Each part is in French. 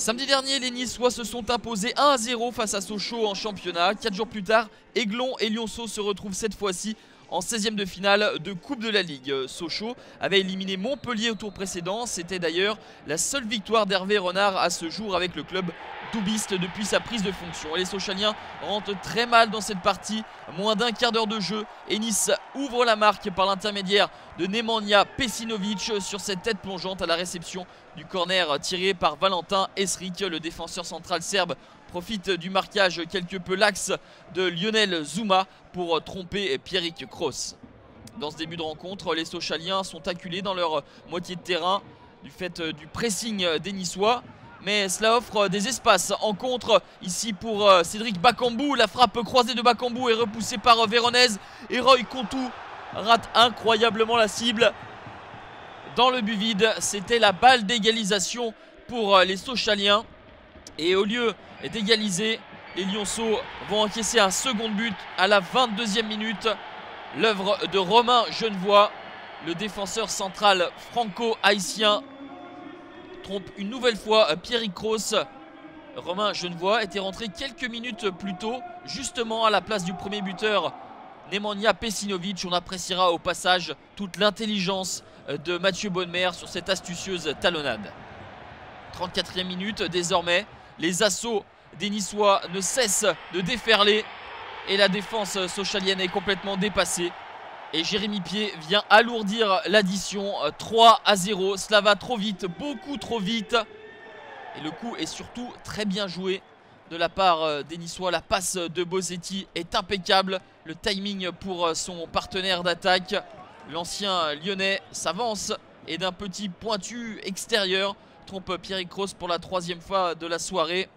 Samedi dernier, les Niçois se sont imposés 1-0 face à Sochaux en championnat. 4 jours plus tard, Aiglon et Lionceau se retrouvent cette fois-ci en 16e de finale de Coupe de la Ligue. Sochaux avait éliminé Montpellier au tour précédent. C'était d'ailleurs la seule victoire d'Hervé Renard à ce jour avec le club doubiste depuis sa prise de fonction. Et les Sochaliens rentrent très mal dans cette partie, moins d'un quart d'heure de jeu, et Nice ouvre la marque par l'intermédiaire de Nemanja Pesinovic sur cette tête plongeante à la réception du corner tiré par Valentin Esric. Le défenseur central serbe profite du marquage quelque peu lax de Lionel Zouma pour tromper Pierrick Kroos. Dans ce début de rencontre, les Sochaliens sont acculés dans leur moitié de terrain du fait du pressing des Niçois. Mais cela offre des espaces en contre ici pour Cédric Bakambu. La frappe croisée de Bakambu est repoussée par Véronèse. Et Roy Contou rate incroyablement la cible. Dans le but vide, c'était la balle d'égalisation pour les Sochaliens. Et au lieu d'égaliser, les Lionceaux vont encaisser un second but à la 22e minute. L'œuvre de Romain Genevoix, le défenseur central franco-haïtien, trompe une nouvelle fois Pierrick Kroos. Romain Genevoix était rentré quelques minutes plus tôt, justement à la place du premier buteur Nemanja Pesinovic. On appréciera au passage toute l'intelligence de Mathieu Bonnemer sur cette astucieuse talonnade. 34e minute désormais, les assauts des Niçois ne cessent de déferler et la défense sochalienne est complètement dépassée. Et Jérémy Pied vient alourdir l'addition. 3-0, cela va trop vite, beaucoup trop vite. Et le coup est surtout très bien joué de la part des Niçois. La passe de Bosetti est impeccable. Le timing pour son partenaire d'attaque. L'ancien lyonnais s'avance et d'un petit pointu extérieur trompe Pierrick Kroos pour la 3e fois de la soirée.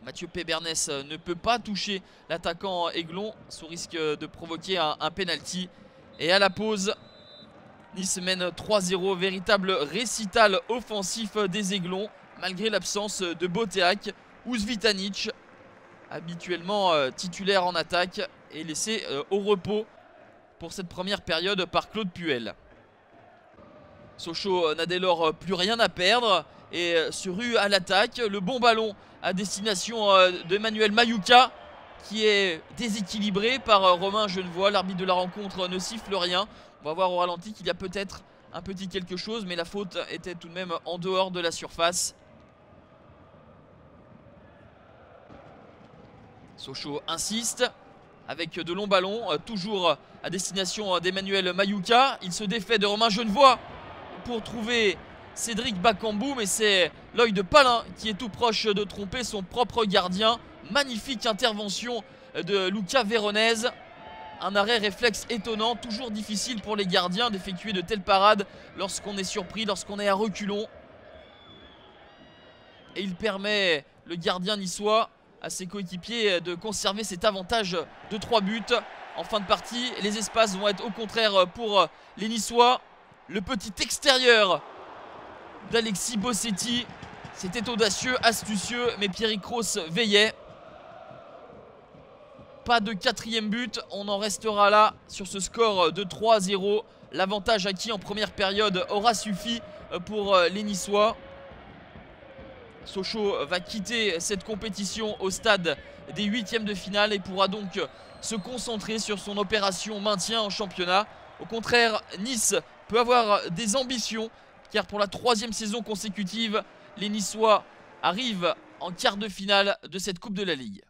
Mathieu Pébernes ne peut pas toucher l'attaquant Aiglon sous risque de provoquer un penalty. Et à la pause, Nice mène 3-0. Véritable récital offensif des Aiglons malgré l'absence de Boteak. Ouzvitanic, habituellement titulaire en attaque, est laissé au repos pour cette première période par Claude Puel. Sochaux n'a dès lors plus rien à perdre et se rue à l'attaque. Le bon ballon à destination d'Emmanuel Mayouka qui est déséquilibré par Romain Genevoix. L'arbitre de la rencontre ne siffle rien. On va voir au ralenti qu'il y a peut-être un petit quelque chose, mais la faute était tout de même en dehors de la surface. Sochaux insiste avec de longs ballons, toujours à destination d'Emmanuel Mayouka. Il se défait de Romain Genevoix pour trouver Cédric Bakambu, mais c'est l'œil de Palin qui est tout proche de tromper son propre gardien. Magnifique intervention de Luca Véronèse. Un arrêt réflexe étonnant, toujours difficile pour les gardiens d'effectuer de telles parades lorsqu'on est surpris, lorsqu'on est à reculons. Et il permet, le gardien niçois, à ses coéquipiers de conserver cet avantage de 3 buts en fin de partie. Les espaces vont être au contraire pour les Niçois. Le petit extérieur d'Alexis Bosetti, c'était audacieux, astucieux, mais Pierrick Kroos veillait. Pas de 4e but, on en restera là sur ce score de 3-0. L'avantage acquis en première période aura suffi pour les Niçois. Sochaux va quitter cette compétition au stade des 8e de finale et pourra donc se concentrer sur son opération maintien en championnat. Au contraire, Nice peut avoir des ambitions car pour la 3e saison consécutive, les Niçois arrivent en quart de finale de cette Coupe de la Ligue.